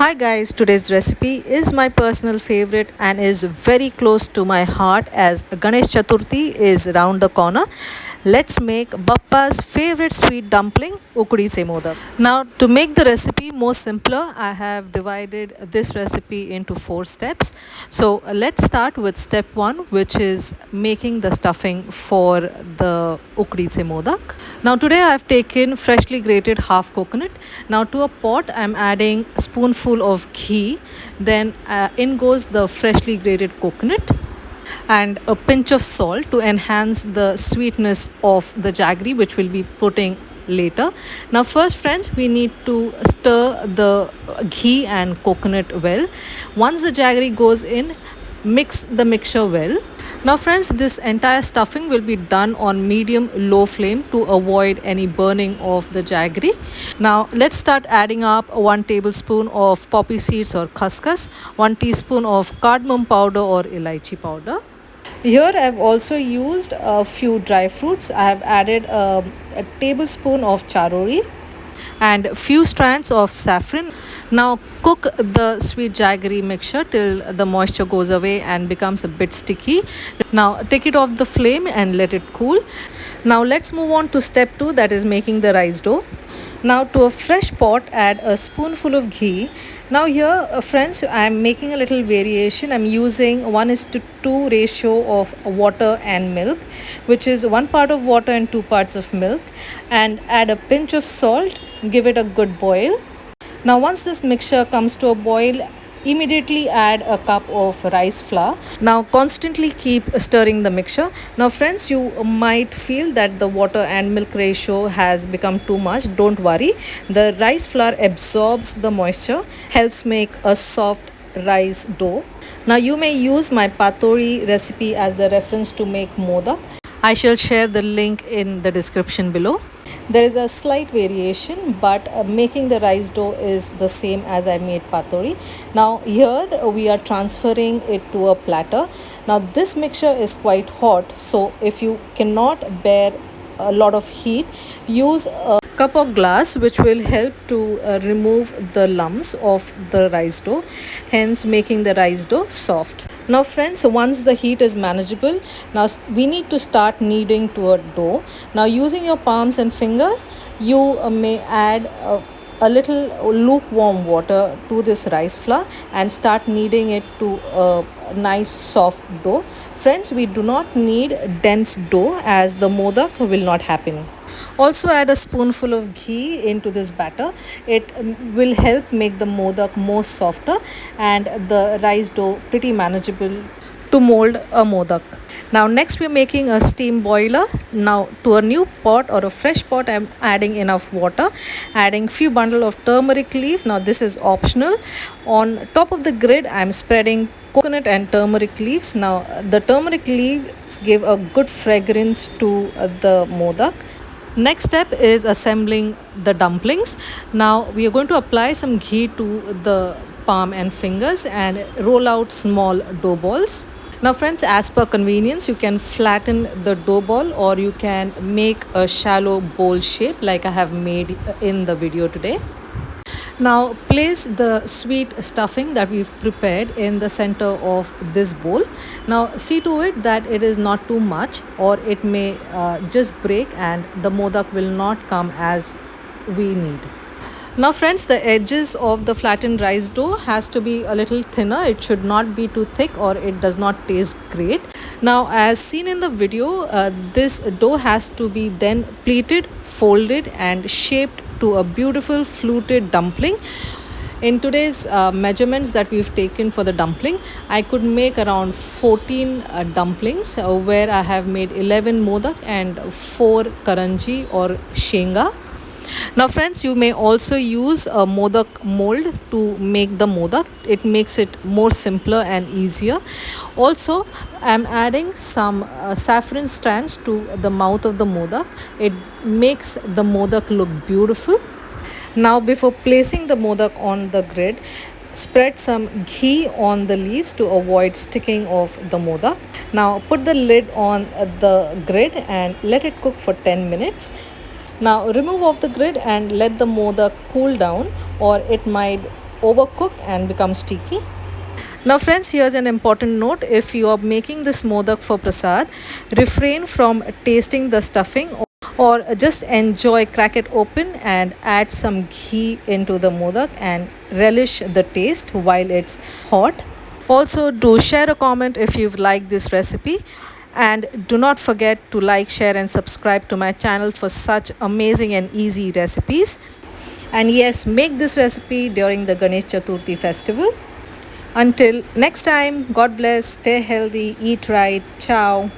Hi guys, today's recipe is my personal favorite and is very close to my heart as Ganesh Chaturthi is around the corner. Let's make Bappa's favorite sweet dumpling, Ukadiche modak. Now to make the recipe more simpler, I have divided this recipe into 4 steps. So let's start with step 1, which is making the stuffing for the Ukadiche modak. Now today I have taken freshly grated half coconut. Now to a pot I am adding spoonful of ghee, then in goes the freshly grated coconut and a pinch of salt to enhance the sweetness of the jaggery, which we'll be putting later. Now first friends, we need to stir the ghee and coconut well. Once the jaggery goes in, mix the mixture well. Now friends, this entire stuffing will be done on medium low flame to avoid any burning of the jaggery. Now let's start adding up 1 tablespoon of poppy seeds or khaskhas, 1 teaspoon of cardamom powder or elaichi powder. Here I have also used a few dry fruits. I have added a tablespoon of charoli and few strands of saffron. Now cook the sweet jaggery mixture till the moisture goes away and becomes a bit sticky. Now take it off the flame and let it cool. Now let's move on to step 2, that is making the rice dough. Now to a fresh pot add a spoonful of ghee. Now here friends, I am making a little variation. I am using 1:2 ratio of water and milk, which is 1 part of water and 2 parts of milk, and add a pinch of salt. Give it a good boil. Now once this mixture comes to a boil, immediately add a cup of rice flour. Now constantly keep stirring the mixture. Now friends, you might feel that the water and milk ratio has become too much. Don't worry, the rice flour absorbs the moisture, helps make a soft rice dough. Now you may use my Patoli recipe as the reference to make modak. I shall share the link in the description below. There is a slight variation, but making the rice dough is the same as I made patoli. Now here we are transferring it to a platter. Now this mixture is quite hot, so if you cannot bear a lot of heat, use a cup of glass, which will help to remove the lumps of the rice dough, hence making the rice dough soft. Now friends, once the heat is manageable, now we need to start kneading to a dough. Now using your palms and fingers, you may add a little lukewarm water to this rice flour and start kneading it to a nice soft dough. Friends, we do not need dense dough as the modak will not happen. Also add a spoonful of ghee into this batter. It will help make the modak more softer and the rice dough pretty manageable to mold a modak. Now next we are making a steam boiler. Now to a new pot or a fresh pot, I am adding enough water, adding few bundle of turmeric leaf. Now this is optional. On top of the grid I am spreading coconut and turmeric leaves. Now the turmeric leaves give a good fragrance to the modak. Next step is assembling the dumplings. Now we are going to apply some ghee to the palm and fingers and roll out small dough balls. Now friends, as per convenience, you can flatten the dough ball or you can make a shallow bowl shape like I have made in the video today. Now place the sweet stuffing that we've prepared in the center of this bowl. Now see to it that it is not too much or it may just break and the modak will not come as we need. Now friends, the edges of the flattened rice dough has to be a little thinner. It should not be too thick or it does not taste great. Now as seen in the video, this dough has to be then pleated, folded and shaped to a beautiful fluted dumpling. In today's measurements that we've taken for the dumpling, I could make around 14 dumplings where I have made 11 modak and 4 karanji or shenga. Now friends, you may also use a modak mold to make the modak. It makes it more simpler and easier. Also, I am adding some saffron strands to the mouth of the modak. It makes the modak look beautiful. Now before placing the modak on the grid, spread some ghee on the leaves to avoid sticking of the modak. Now put the lid on the grid and let it cook for 10 minutes. Now remove off the grid and let the modak cool down or it might overcook and become sticky. Now friends, here's an important note. If you are making this modak for Prasad, refrain from tasting the stuffing or just enjoy, crack it open and add some ghee into the modak and relish the taste while it's hot. Also, do share a comment if you've liked this recipe, and do not forget to like, share and subscribe to my channel for such amazing and easy recipes. And yes, make this recipe during the Ganesh Chaturthi festival. Until next time, God bless, stay healthy, eat right, ciao.